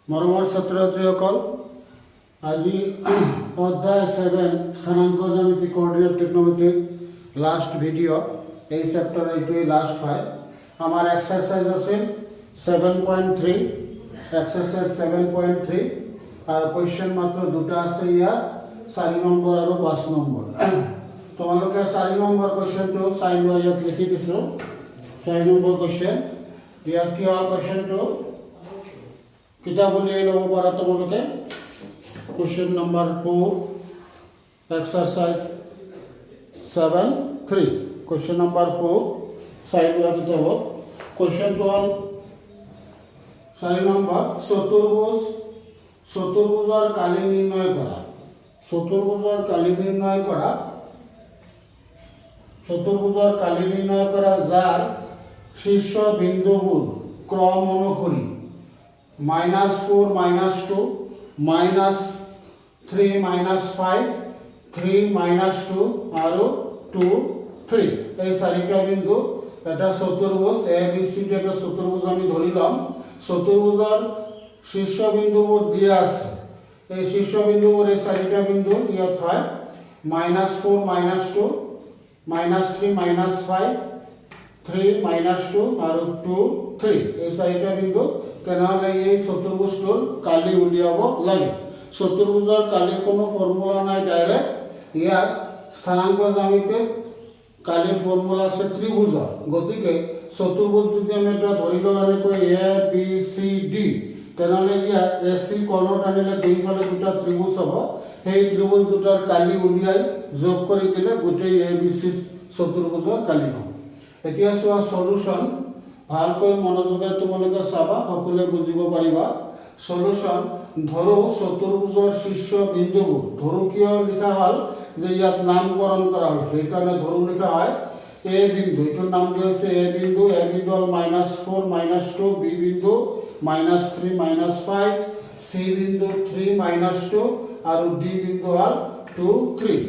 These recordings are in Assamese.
মৰমৰ ছাত্ৰ ছাত্ৰীসকল, আজি অধ্যায় 7 স্থানাঙ্ক জ্যামিতি কোঅর্ডিনেট ত্রিকোণমিতির লাস্ট ভিডিও। এই চ্যাপ্টার এইটোই লাস্ট হয়। আমার এক্সারসাইজ আছে 7.3, এক্সারসাইজ 7.3 আর কোয়েশ্চন মাত্র দুটা আছে, ইয়ার 4 নম্বৰ আৰু 5 নম্বৰ। তোমালোকে 4 নম্বৰ কোয়েশ্চনটো চাই লোৱা, ইয়াত লিখি দিছোঁ 4 নম্বৰ কোয়েশ্চন। ইয়াত কি হয় কোয়েশ্চনটো কিতাপ উলিয়াই ল'ব পাৰা তোমালোকে। Question number 2 exercise 7.3, question number 2 চাই লোৱা কিতাপত। কোয়েশ্চনটো হ'ল 4 নম্বৰ, চতুৰ্ভুজৰ কালি নিৰ্ণয় কৰা। চতুৰ্ভুজৰ কালি নিৰ্ণয় কৰা, চতুৰ্ভুজৰ কালি নিৰ্ণয় কৰা যাৰ শীৰ্ষ বিন্দুবোৰ ক্ৰম অনুসৰি -4 -2 -3 -5 3 -2 আৰু 2 3 এই চাৰিটা বিন্দু এটা চতুৰ্ভুজ এ বি সি ডি। এটা চতুৰ্ভুজ আমি ধৰি ল'ম। চতুৰ্ভুজৰ শীৰ্ষ বিন্দুবোৰ দিয়া আছে। এই শীৰ্ষ বিন্দুবোৰ এই চাৰিটা বিন্দু ইয়াত হয় -4 -2 -3 -5 3 -2 আৰু 2 3 এই চাৰিটা বিন্দু। তেনেহ'লে এই চতুৰ্ভুজটোৰ কালি উলিয়াব লাগে। চতুৰ্ভুজৰ কালিৰ কোনো ফৰ্মুলা নাই ডাইৰেক্ট। ইয়াত স্থানাঙ্ক জ্যামিতিৰ কালিৰ ফৰ্মুলা আছে ত্ৰিভুজৰ। গতিকে চতুৰ্ভুজ যদি আমি এটা ধৰি লওঁ এনেকৈ এ বি সি ডি, তেনেহ'লে ইয়াত এ চি কৰ্ণত আনিলে দুইফালে দুটা ত্ৰিভুজ হ'ব। সেই ত্ৰিভুজ দুটাৰ কালি উলিয়াই যোগ কৰি দিলে গোটেই এ বি সি চতুৰ্ভুজৰ কালি হ'ব। এতিয়া চোৱা সলিউশন, ভালকৈ মনোযোগেৰে তোমালোকে চাবা, সকলোৱে বুজিব পাৰিবা। সলিউশন, ধৰো চতুৰ্ভুজৰ শীৰ্ষ বিন্দুবোৰ, ধৰো কিয় লিখা হ'ল যে ইয়াত নামকৰণ কৰা হৈছে, সেইকাৰণে ধৰো লিখা হয়। এ বিন্দু, এইটোৰ নাম দিয়া হৈছে এ বিন্দু। এ বিন্দু হ'ল -4 -2, বি বিন্দু -3 -5, সি বিন্দু 3 -2 আৰু ডি বিন্দু হ'ল 2 3।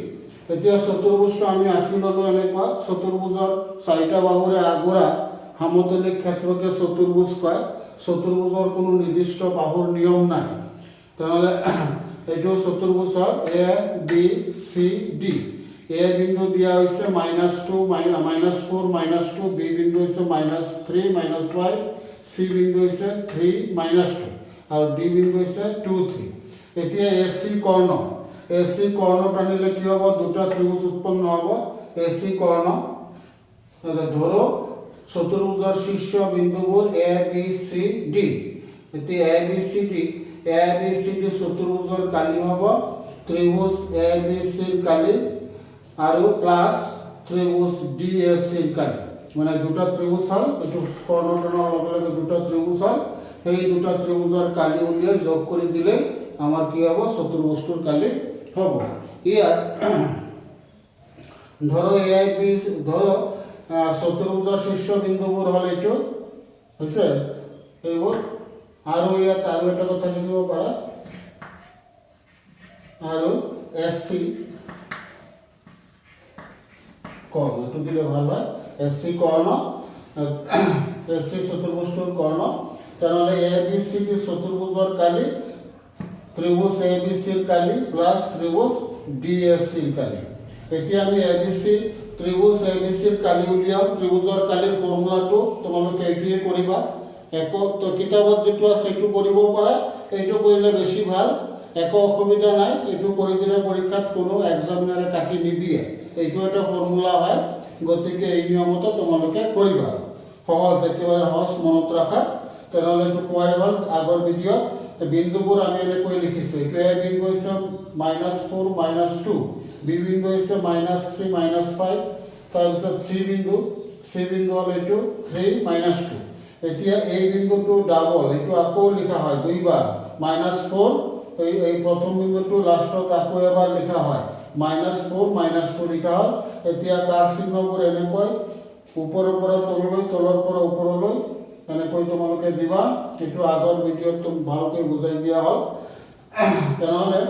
এতিয়া চতুৰ্ভুজটো আমি আঁকি ল'লো এনেকুৱা। চতুৰ্ভুজৰ চাৰিটা বাহুৰে আগুৰা সমতলিক ক্ষেত্ৰকে চতুৰ্ভুজ কয়। চতুৰ্ভুজৰ কোনো নিৰ্দিষ্ট বাহুৰ নিয়ম নাই। তেনেহ'লে এইটো চতুর্ভুজ হয় এ বি সি ডি। এ বিন্দু দিয়া হৈছে -4 -2, বি বিন্দু হৈছে -3 -5, সি বিন্দু হৈছে 3 -2 আৰু ডি বিন্দু হৈছে 2 3। এতিয়া এ চি কৰ্ণ, এ চি কৰ্ণত আনিলে কি হ'ব, দুটা ত্ৰিভুজ উৎপন্ন হ'ব। এ চি কৰ্ণ, ধৰো চতুৰ্ভুজৰ শীৰ্ষ বিন্দুবোৰ এ বি সি ডি। এতিয়া এ বি সি ডি, এ বি সি ডি চতুৰ্ভুজৰ কালি হ'ব ত্ৰিভুজ এ বি সিৰ কালি আৰু প্লাস ত্ৰিভুজ ডি এ সিৰ কালি। মানে দুটা ত্ৰিভুজ হ'ল, এইটো কৰ্ণত অনাৰ লগে লগে দুটা ত্ৰিভুজ হ'ল। সেই দুটা ত্ৰিভুজৰ কালি উলিয়াই যোগ কৰি দিলে আমাৰ কি হ'ব, চতুৰ্ভুজটোৰ কালি হ'ব। ইয়াত ধৰো এ বি, ধৰো চতুৰ্ভুজৰ শীৰ্ষ বিন্দুবোৰ হ'ল এইটো হৈছে এইবোৰ। আৰু ইয়াত আৰু এটা কথা লিখিব পাৰা, আৰু এছ চি কৰ্ণ, এইটো দিলে ভাল হয়। এছ চি কৰ্ণ, এছ চি চতুৰ্ভুজটোৰ কৰ্ণ। তেনেহ'লে এ বি সি ডি চতুৰ্ভুজৰ কালি ত্ৰিভুজ এ বি সিৰ কালি প্লাস ত্ৰিভুজ ডি এ সিৰ কালি। এতিয়া আমি এ বি সি ত্ৰিভুজ এ বি সিৰ কালি উলিয়াম। ত্ৰিভুজৰ কালিৰ ফৰ্মুলাটো তোমালোকে এইটোৱে কৰিবা। একো কিতাপত যিটো আছে সেইটো কৰিব পাৰা, এইটো কৰিলে বেছি ভাল, একো অসুবিধা নাই। এইটো কৰি দিলে পৰীক্ষাত কোনো এক্সামিনাৰে কাটি নিদিয়ে। এইটো এটা ফৰ্মুলা হয়, গতিকে এই নিয়মতে তোমালোকে কৰিবা। সহজ, একেবাৰে সহজ, মনত ৰাখা। তেনেহ'লে এইটো কোৱাই হ'ল আগৰ ভিডিঅ'ত। বিন্দুবোৰ আমি এনেকৈ লিখিছোঁ। এইটো এ বিন্দু হৈছে -4 -2, বি বিন্দু হৈছে -3 -5, তাৰপিছত চি বিন্দু হ'ল এইটো 3 -2। এতিয়া এই বিন্দুটো ডাবল, এইটো আকৌ লিখা হয় দুইবাৰ। -4, এই প্ৰথম বিন্দুটো লাষ্টত আকৌ এবাৰ লিখা হয়, -4 -2 লিখা হ'ল। এতিয়া কাৰ চিহ্নবোৰ এনেকৈ ওপৰৰ পৰা তললৈ, তলৰ পৰা ওপৰলৈ এনেকৈ তোমালোকে দিবা। এইটো আগৰ ভিডিঅ'ত ভালকৈ বুজাই দিয়া হ'ল। তেনেহ'লে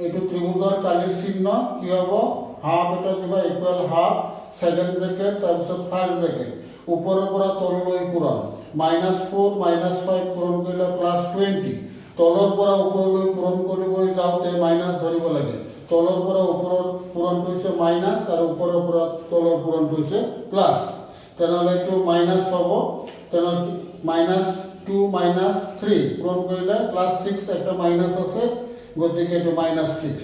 এইটো ত্ৰিভুজৰ কালিৰ চিহ্ন কি হ'ব, হাফ এটা দিবা, ইকুৱেল হাফ সেকেন্ড ব্ৰেকেট তাৰপিছত ফাৰ্ষ্ট ব্ৰেকেট ওপৰৰ পৰা তললৈ পূৰণ -4 -5 পূৰণ কৰিলে +20 তলৰ পৰা ওপৰলৈ পূৰণ কৰিবলৈ যাওঁতে মাইনাছ ধৰিব লাগে তলৰ পৰা ওপৰৰ পূৰণ হৈছে মাইনাছ আৰু ওপৰৰ পৰা তলৰ পূৰণ হৈছে প্লাছ তেনেহ'লে এইটো মাইনাছ হ'ব তেনেহ'লে -2 -3 পূৰণ কৰিলে +6 একটা মাইনাছ আছে গতিকে এইটো -6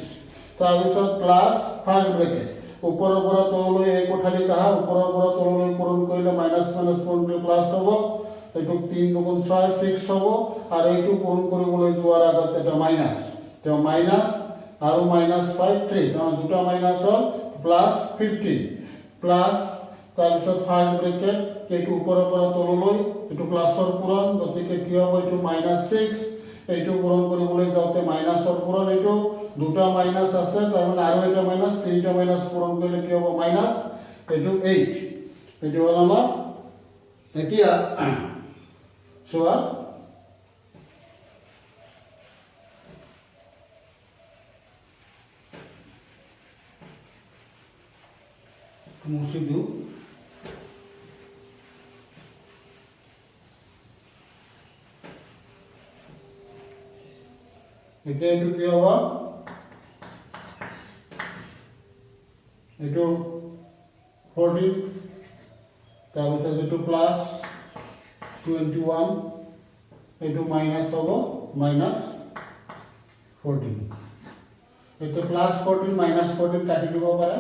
তাৰপিছত প্লাছ ফাৰ্ষ্ট ব্ৰেকেট ওপৰৰ পৰা তললৈ এই কোঠালিত আহা ওপৰৰ পৰা তললৈ পূৰণ কৰিলে মাইনাছ পূৰণ কৰিলে প্লাছ হ'ব এইটো 3 × 6 হ'ব আৰু এইটো পূৰণ কৰিবলৈ যোৱাৰ আগত এটা মাইনাছ তেওঁ মাইনাছ আৰু -5 3 তাৰমানে দুটা মাইনাছ হ'ল +15 প্লাছ তাৰপিছত ফাৰ্ষ্ট ব্ৰেকেট এইটো ওপৰৰ পৰা তললৈ এইটো প্লাছৰ পূৰণ গতিকে কি হ'ব এইটো -6 এইটো পূৰণ কৰিবলৈ যাওঁতে মাইনাছৰ পূৰণ এইটো দুটা মাইনাছ আছে তাৰমানে আৰু এটা মাইনাছ তিনিটা মাইনাছ পূৰণ কৰিলে কি হ'ব মাইনাছ এইটো 8 এইটো হ'ল আমাৰ এতিয়া চোৱা মুছি দিওঁ এতিয়া এইটো কি হ'ব এইটো 14 তাৰপিছত এইটো প্লাছ 21 এইটো মাইনাছ হ'ব -14 এইটো +14 -14 কাটি দিব পাৰে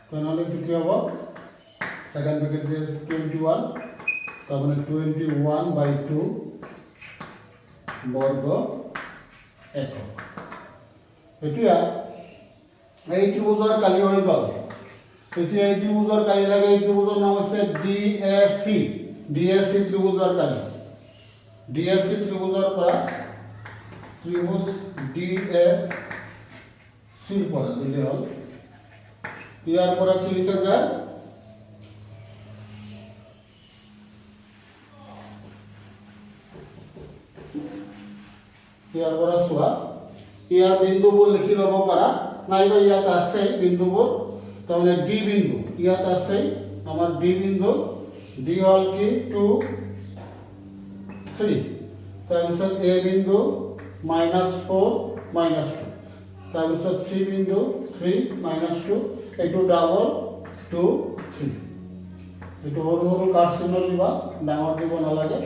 তেনেহ'লে এইটো কি হ'ব সেকেন্ড ব্ৰেকেট দিয়ে 21 তাৰমানে 21/2 বৰ্গ একক এতিয়া এই ত্ৰিভুজৰ কালি হৈ গ'ল এতিয়া এই ত্ৰিভুজৰ কালি লাগে এই ত্ৰিভুজৰ নাম হৈছে DSC ত্ৰিভুজৰ কালি DSC ত্ৰিভুজৰ পৰা ত্ৰিভুজ DAC পৰা দিলে হ'ল ইয়াৰ পৰা কি লিখা যায় ইয়াৰ পৰা চোৱা ইয়াৰ বিন্দুবোৰ লিখি ল'ব পাৰা নাইবা ইয়াত আছে বিন্দুবোৰ তাৰমানে ডি বিন্দু ইয়াত আছে আমাৰ ডি বিন্দু ডি হ'ল কি 2 3 তাৰপিছত এ বিন্দু -4 -2 তাৰপিছত চি বিন্দু 3 -2 এইটো ডাবল 2 3 এইটো সৰু সৰু কাঠ চিহ্ন দিবা ডাঙৰ দিব নালাগে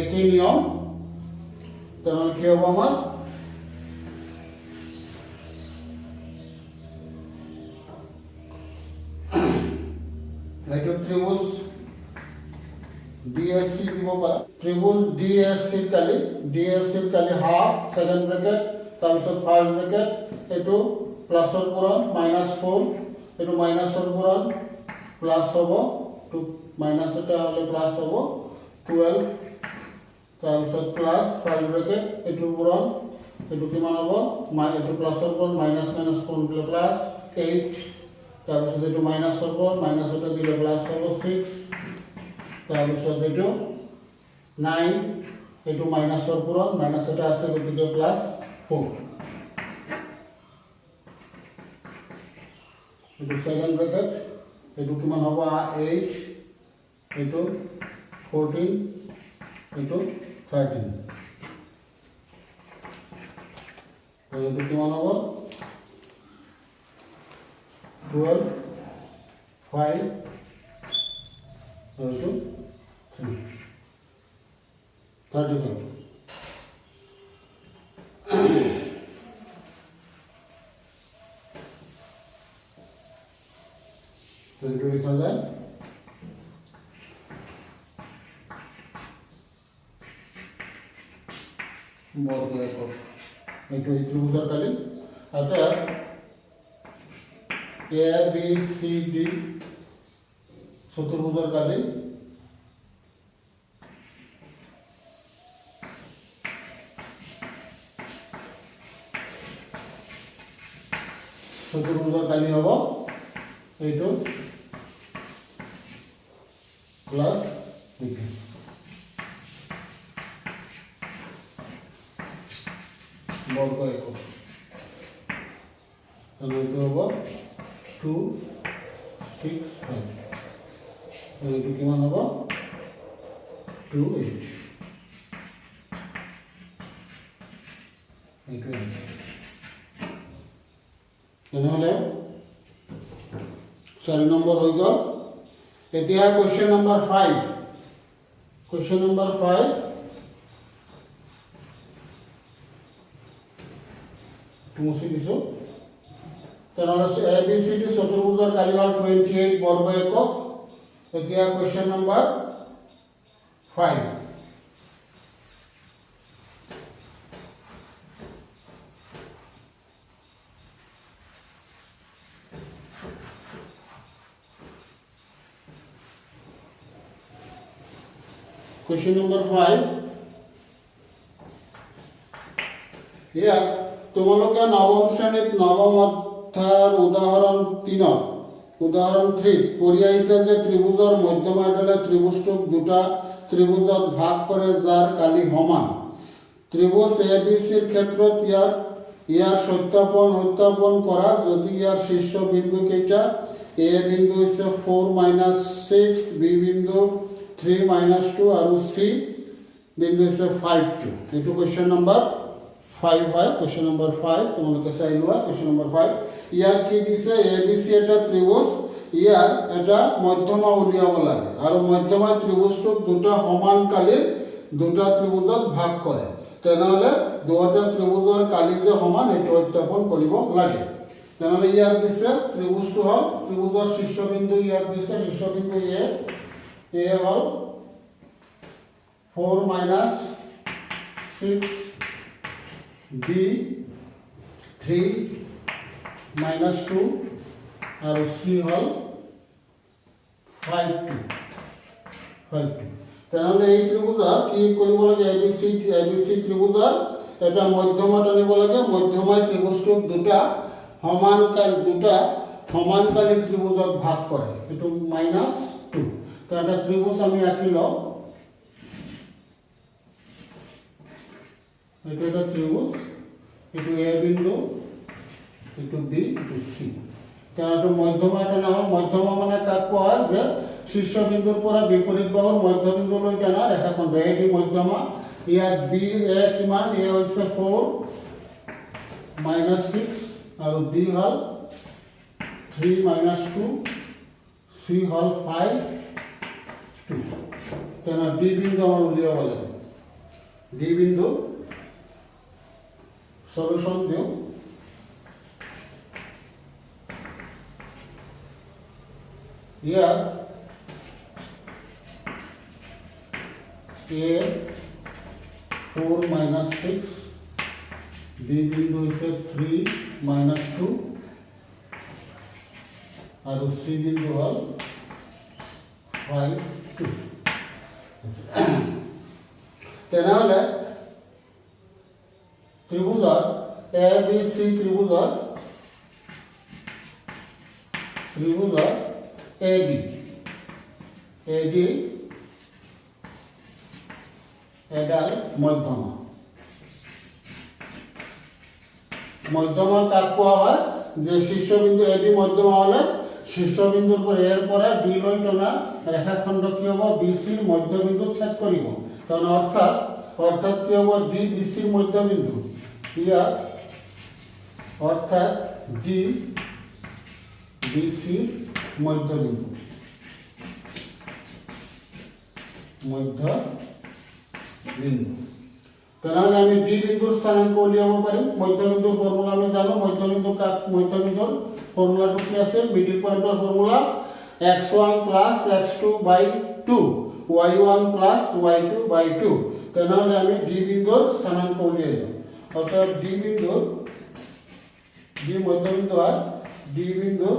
একই নিয়ম তেনেহ'লে কি হ'ব আমাৰ এইটো ত্ৰিভুজ DSC দিব পাৰা ত্ৰিভুজ DSC ৰ কালি হাফ সেকেন্ড ব্ৰেকেট তাৰপিছত ফাৰ্ষ্ট ব্ৰেকেট এইটো প্লাছৰ পূৰণ -4 এইটো মাইনাছৰ পূৰণ প্লাছ হ'ব টু মাইনাছ এটা হ'লে প্লাছ হ'ব 12 তাৰপিছত প্লাছ ফাৰ্ষ্ট ব্ৰেকেট এইটো পূৰণ এইটো কিমান হ'ব এইটো প্লাছৰ পূৰণ মাইনাছ পূৰণ কৰিলে প্লাছ 8 তাৰপিছত এইটো মাইনাছৰ পূৰণ মাইনাছ এটা দিলে প্লাছ হ'ব 6 তাৰপিছত এইটো 9 এইটো মাইনাছৰ পূৰণ মাইনাছ এটা আছে গতিকে প্লাছ 4 এইটো সেকেন্ড ব্ৰেকেট এইটো কিমান হ'ব 8 এইটো 14 এইটো 13 এইটো কিমান হ'ব 12 5 এইটো 3 32 এইটো লিখা যায় বর্গ একক এইটো ত্ৰিভুজৰ কালি এতিয়া ABCD চতুৰ্ভুজৰ কালি চতুৰ্ভুজৰ কালি হ'ব এইটো প্লাস লিখি বর্গ একক এইটো হ'ব 2 6 5 এইটো কিমান হ'ব 2 8 এইটো তেনেহ'লে 4 নম্বৰ হৈ গ'ল। এতিয়া কুৱেশ্যন নম্বৰ 5 কুৱেশ্যন নম্বৰ 5 মুছি দিছোঁ। তেনেহ'লে ABCD চতুৰ্ভুজৰ কালি হ'ল 28 বৰ্গ একক। এতিয়া কুৱেশ্যন নম্বৰ 5 Question number 5 ইয়াত তোমালোকে নৱম শ্ৰেণীত নৱম অধ্যায়ৰ উদাহৰণ 3 পঢ়ি আহিছে যে ত্ৰিভুজৰ মধ্যমাডালে ত্ৰিভুজটোক দুটা ত্ৰিভুজত ভাগ কৰে যাৰ কালি সমান। ত্ৰিভুজ ABCৰ ক্ষেত্ৰত ইয়াৰ সত্যাপন কৰা যদি ইয়াৰ শীৰ্ষ বিন্দু কেইটা A বিন্দু হৈছে 4 - 6 B বিন্দু 3 - 2 আৰু C বিন্দু হৈছে 5 2 এইটো কুৱেশ্যন নম্বৰ 5 হয়। কুৱেশ্যন নম্বৰ 5 তোমালোকে চাই লোৱা। কুৱেশ্যন নম্বৰ 5 ইয়াৰ কি দিছে ABC এটা ত্ৰিভুজ ইয়াৰ এটা মধ্যমা উলিয়াব লাগে আৰু মধ্যমা ত্ৰিভুজটোক দুটা সমানকালীৰ দুটা ত্ৰিভুজত ভাগ কৰে। তেনেহ'লে দুটা ত্ৰিভুজৰ কালি যে সমান এইটো সত্যাপন কৰিব লাগে। তেনেহ'লে ইয়াত দিছে ত্ৰিভুজটো হ'ল ত্ৰিভুজৰ শীৰ্ষবিন্দু ইয়াত দিছে শীৰ্ষবিন্দু A হ'ল 4 - 6 B 3 - 2 আৰু C হ'ল 5 2 তেনেহ'লে এই ত্ৰিভুজৰ কি কৰিব লাগে ABC ত্ৰিভুজৰ এটা মধ্যমা টানিব লাগে। মধ্যমাই ত্ৰিভুজটোক দুটা সমানকালী ত্ৰিভুজত ভাগ কৰে এইটো -2 তো এটা ত্রিভুজ আমি আঁকি লওঁ। এইটো এটা ত্রিভুজ এইটো A বিন্দু এইটো B এইটো C তাহলে মধ্যমা এটা নাম মধ্যমা মানে কাক কোৱা হয় যে শীৰ্ষ বিন্দুৰ পৰা বিপৰীত বাহুৰ মধ্যবিন্দুলৈ টানা ৰেখাখণ্ড এটি মধ্যমা ইয়াত B A কিমান A হৈছে 4 - 6 আৰু B হ'ল 3 - 2 C হ'ল 5 2 তেনে D বিন্দু আমাৰ উলিয়াব লাগে। D বিন্দু সলিউশন দিও ইয়াত A 4 - 6 B বিন্দু হৈছে 3 - 2 আৰু C বিন্দু হ'ল 5 2 তেনেহ'লে ত্ৰিভুজৰ ABC ত্ৰিভুজৰ AD এডাল মধ্যমা কাক কোৱা হয় যে শীৰ্ষবিন্দু AD মধ্যমা হলে শীৰ্ষবিন্দুৰ পৰা এৰ পৰা D লৈ টনা ৰেখাখণ্ড কি হ'ব BC ৰ মধ্যবিন্দুত ছেদ কৰিব। কাৰণ অৰ্থাৎ কি হ'ব D BC ৰ মধ্যবিন্দু ইয়াত অৰ্থাৎ D BC মধ্যবিন্দু তেনেহ'লে আমি D বিন্দুৰ স্থানাংক উলিয়াব পাৰিম। মধ্যবিন্দুৰ ফৰ্মুলা আমি জানো মধ্যবিন্দুৰ ফৰ্মুলাটো কি আছে মিডল পইণ্টৰ formula x1 + x2/2 y1 + y2/2 তেনেহ'লে আমি D বিন্দুৰ স্থানাংক উলিয়াই লওঁ। অৰ্থাৎ D মধ্যবিন্দু হয় D বিন্দুৰ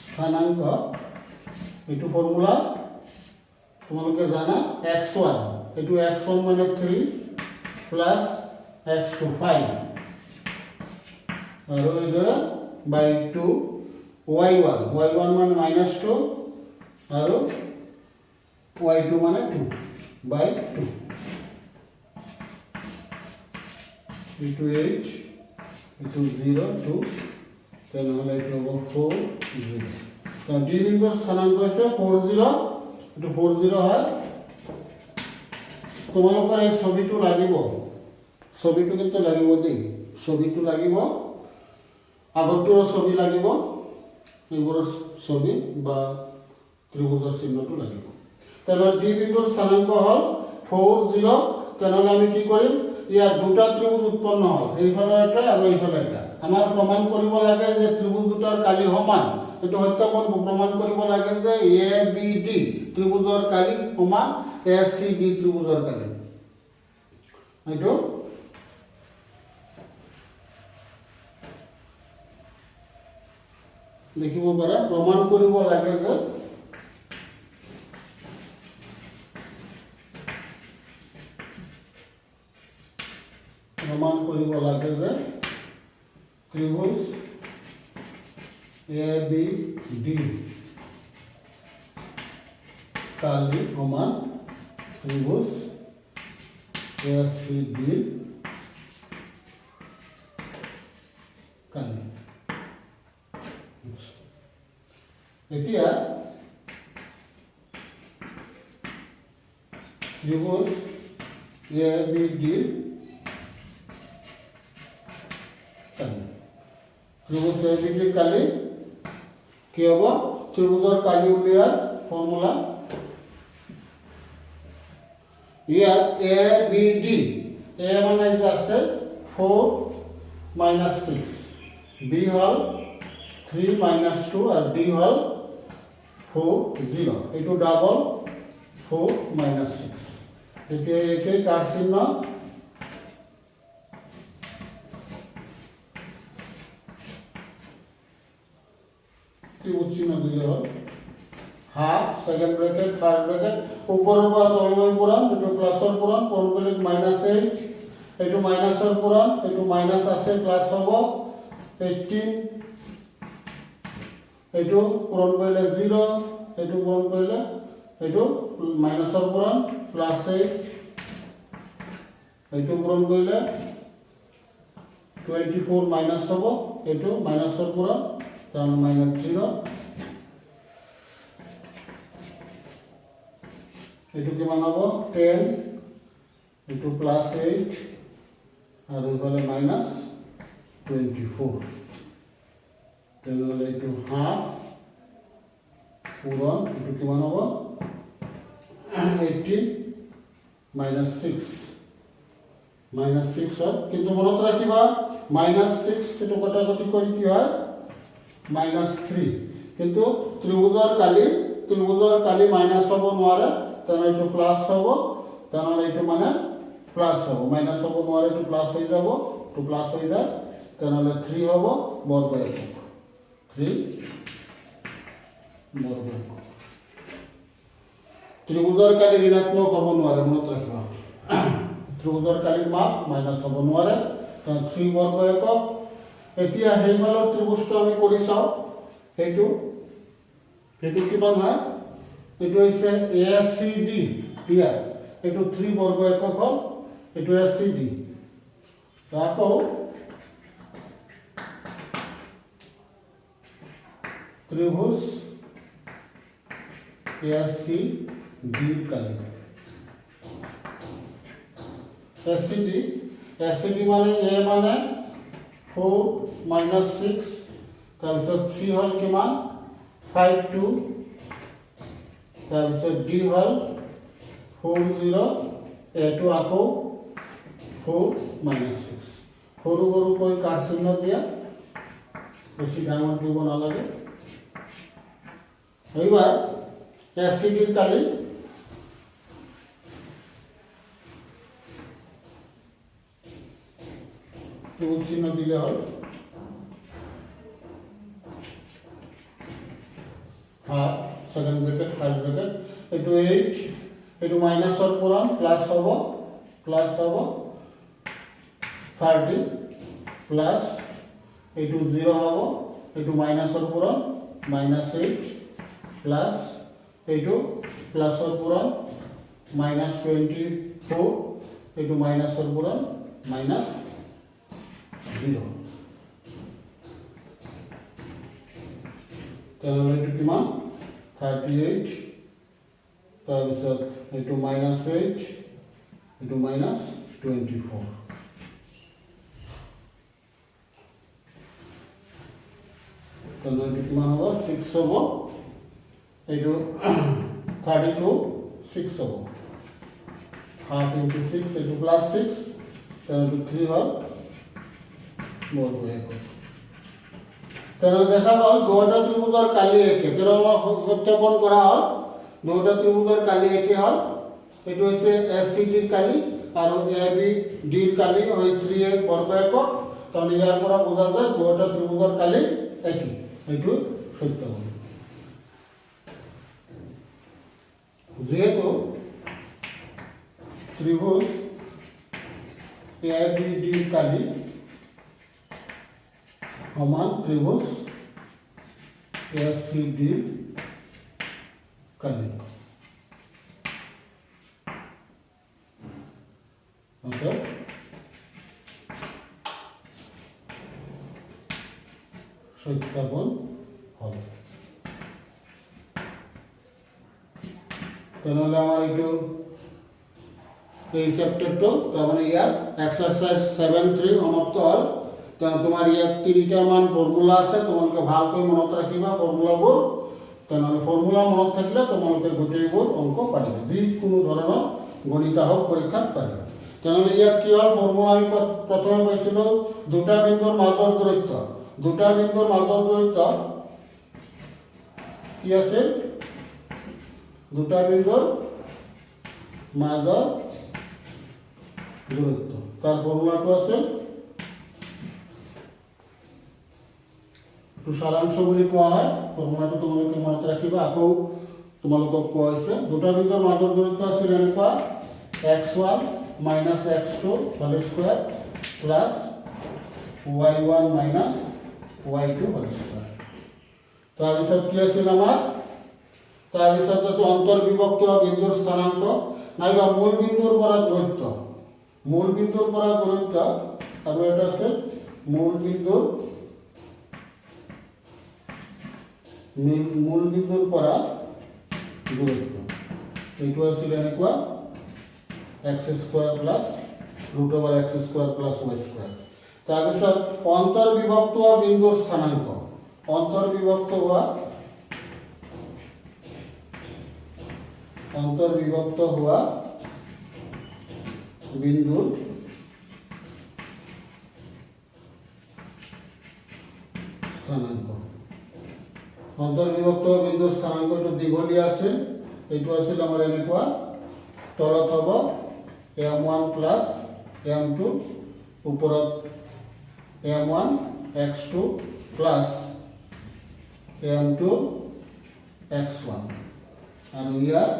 স্থানাংক এইটো ফৰ্মুলা তোমালোকে জানা x1 এইটো x1 মানে 3 প্লাস x2 5 আৰু এইদৰে বাই 2 y1 মানে -2 আৰু y2 মানে 2 বাই 2 into 8 এইটো 0 2 তেনেহ'লে এইটো হ'ব 4 0 কাৰণ ডি বিন্দুৰ স্থানাংক হৈছে 4 0 এইটো 4 0 হয় তোমালোকৰ এই ছবিটো লাগিব ছবিটো কিন্তু লাগিব দেই ছবিটো লাগিব আগৰটোৰ ছবি লাগিব এইবোৰৰ ছবি বা ত্ৰিভুজৰ চিহ্নটো লাগিব তেনেহ'লে ডি বিন্দুৰ স্থানাংক হ'ল 4 0 তেনেহ'লে আমি কি কৰিম ইয়াত দুটা ত্ৰিভুজ উৎপন্ন হ'ল এইফালে এটা আৰু এইফালে এটা আমাৰ প্ৰমাণ কৰিব লাগে যে ত্ৰিভুজ দুটাৰ কালি সমান এইটো সত্যাপন প্ৰমাণ কৰিব লাগে যে এ বি ডি ত্ৰিভুজৰ কালি সমান এ চি ডি ত্ৰিভুজৰ কালি এইটো লিখিব পাৰা প্ৰমাণ কৰিব লাগে যে ত্রিভুজ এ বি ডি কালি সমান ত্রিভুজ এ সি ডি কালি এতিয়া ত্রিভুজ এ বি ডি ত্রিভুজ এ বি ডি কালি কি হব ত্ৰিভুজৰ কালি উলিয়াৰ ফৰ্মুলা ইয়াত এ বি ডি এ মানে যে আছে 4 - 6 বি হল 3 - 2 আর ডি হল 4 0 এইটো ডাবল 4 - 6 এতিয়া একে কার চিহ্ন ত্রিভুজ চিহ্ন দিলে হল half second bracket first bracket উপরের পর তললৈ পূরণ এটো প্লাসৰ পূৰণ পূৰণ কৰলে -8 এটো মাইনাসৰ পূৰণ এটো মাইনাস আছে প্লাস হ'ব 18 এটো পূৰণ কৰলে 0 এটো পূৰণ কৰলে এটো মাইনাসৰ পূৰণ +8 এটো পূৰণ কৰলে 24 মাইনাস হ'ব এটো মাইনাসৰ পূরণ তাহলে -0 এটো কিমান হ'ব 10 এটো +8 আর এইফালে -24 তাহলে এটো হাফ পূরণ এটো কিমান হ'ব 18 -6 -6 হয় কিন্তু মনত রাখিবা -6 এটো কটাকটি কৰি কি হয় -3 কিন্তু ত্ৰিভুজৰ কালি মাইনাস হ'ব নোৱাৰে তাহলে এটো প্লাস হ'ব তাহলে এটো মানে প্লাস হ'ব মাইনাস হ'ব নোৱাৰে এটো প্লাস হৈ যাব তো প্লাস হৈ যায় তাহলে 3 হ'ব বর্গ একক 3 বর্গ একক ত্ৰিভুজৰ কালি ঋণাত্মক হ'ব নোৱাৰে মনত ৰাখিবা ত্ৰিভুজৰ কালিৰ মাপ মাইনাস হ'ব নোৱাৰে তাহলে 3 বৰ্গ একক এতিয়া হেইমালৰ ত্ৰিভুজটো আমি কৰি চাও এইটো কিমান হয় এটো হৈছে ACD ক্লিয়ার এটো 3 বর্গ একক হল এটো ACD তাকো ত্রিভুজ ACD কালি ACD মানে A মানে 4 - 6 তাৰপিছত C হল কিমান 5 2 তাৰপিছত ডি হল 4 0 এটো আকৌ 4 - 6 সৰু কৈ কাৰ চিহ্ন দিয়া বেশি ডাঙৰ দিব নালাগে এইবাৰ এসিডিৰ কালি ত্ৰিভুজ চিহ্ন দিলে হল half second bracket first bracket এটো 8 এটো মাইনাসৰ পূৰণ প্লাস হ'ব 30 প্লাস এটো 0 হ'ব এটো মাইনাসৰ পূৰণ -8 প্লাস এটো প্লাসৰ পূৰণ -24 এটো মাইনাসৰ পূৰণ -0 তেনেহ'লে এইটো কিমান 38 তাৰপিছত এইটো -8 এইটো -24 তেনেহ'লে কিমান হ'ব 6 হ'ব এইটো 32 6 হ'ব half into 6 এইটো plus 6 তেনেহ'লে 3 হ'ল মোৰ তেনেহ'লে দেখা গ'ল দুয়োটা ত্ৰিভুজৰ কালি একে তেনেহ'লে সত্যাপন কৰা হ'ল দুয়োটা ত্ৰিভুজৰ কালি একে হ'ল এইটো হৈছে এচিডিৰ কালি আৰু এবিডিৰ কালি হয় 3a বৰ্গ একক কাৰণ ইয়াৰ পৰা বুজা যায় দুয়োটা ত্ৰিভুজৰ কালি একে এইটো সত্যাপন যেহেতু ত্রিভুজ এবিডির কালি সমান ত্রিভুজ এসিডির কালি অর্থাৎ সত্যাপন হবে তাহলে আমার একটু এই চ্যাপ্টারটো তার মানে ইয়ার এক্সারসাইজ 7.3 সমাপ্ত হল তাহলে তোমার ইয়াত তিনিটা মান ফর্মুলা আছে তোমালোকে ভালকৈ মনত ৰাখিবা ফৰ্মুলাবোৰ তাহলে ফৰ্মুলা মনত থাকিলে তোমালোকে গোটেইবোৰ অঙ্ক পাৰিবা যিকোনো ধৰণৰ গণিত হওক পৰীক্ষাত পাৰিবা তাহলে ইয়াত কি হল ফৰ্মুলা আমি প্ৰথমে পাইছিলো দুটা বিন্দুৰ মাজৰ দূৰত্ব কি আছে দুটা বিন্দুৰ মাজৰ দূৰত্ব তাৰ ফৰ্মুলাটো আছে একটু সাৰাংশ বুলি কোৱা হয় ফৰ্মুলাটো তোমালোকে মনত ৰাখিবা আকৌ তোমালোকক কোৱা হৈছে দুটা বিন্দুৰ মাজৰ দূৰত্ব আছিল এনেকুৱা x1 - x2 whole square plus y1 - y2 whole square তাৰপিছত কি আছিল আমাৰ তাৰপিছত আছে অন্তৰ্বিভক্ত বিন্দুৰ স্থানাঙ্ক নাইবা মূল বিন্দুৰ পৰা দূৰত্ব আৰু এটা আছে মূল বিন্দুৰ পৰা দূৰত্ব এইটো আছিল এনেকুৱা x² + √x² + y² তাৰপিছত অন্তৰ্বিভক্ত বিন্দুৰ স্থানাঙ্ক অন্তৰ্বিভক্ত হোৱা বিন্দুৰ স্থানাঙ্ক অন্তৰ্বিভক্ত বিন্দুৰ স্থানাঙ্ক এইটো দীঘলীয়া আছে এইটো আছিল আমাৰ এনেকুৱা তলত হ'ব m1 + m2 ওপৰত m1 x2 + m2 x1 আৰু ইয়াৰ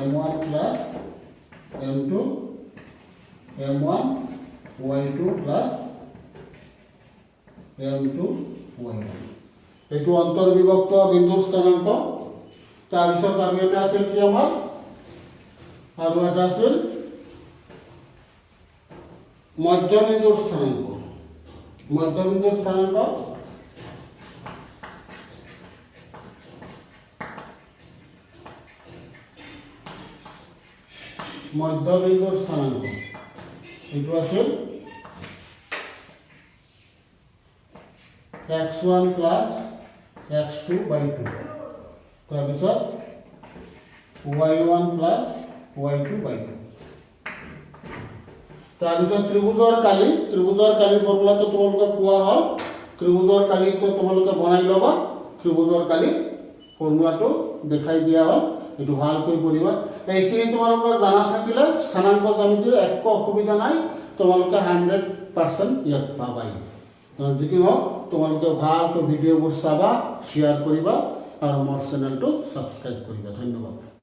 m1 + m2 m1 y2 + m2 y1 এইটো অন্তৰ্বিভক্ত বিন্দুৰ স্থানাঙ্ক তাৰপিছত আৰু এটা আছিল কি আমাৰ আৰু এটা আছিল মধ্যবিন্দুৰ স্থানাঙ্ক মধ্যবিন্দুৰ স্থানাঙ্ক এইটো আছিল x1 + x2/2 তাৰপিছত y1 + y2/2 তাৰপিছত ত্ৰিভুজৰ কালি ফৰ্মুলাটো তোমালোকে কোৱা হ'ল ত্ৰিভুজৰ কালিটো তোমালোকে বনাই ল'বা ত্ৰিভুজৰ কালি ফৰ্মুলাটো দেখাই দিয়া হ'ল এইটো ভালকৈ পঢ়িবা এইখিনি তোমালোকৰ জানা থাকিলে স্থানাঙ্ক জ্যামিতিৰ একো অসুবিধা নাই তোমালোকে 100% ইয়াত পাবাই যিকি হওক তোমালোকে ভালকৈ ভিডিঅ'বোৰ চাবা শ্বেয়াৰ কৰিবা আৰু মোৰ চেনেলটো সাবস্ক্ৰাইব কৰিবা ধন্যবাদ।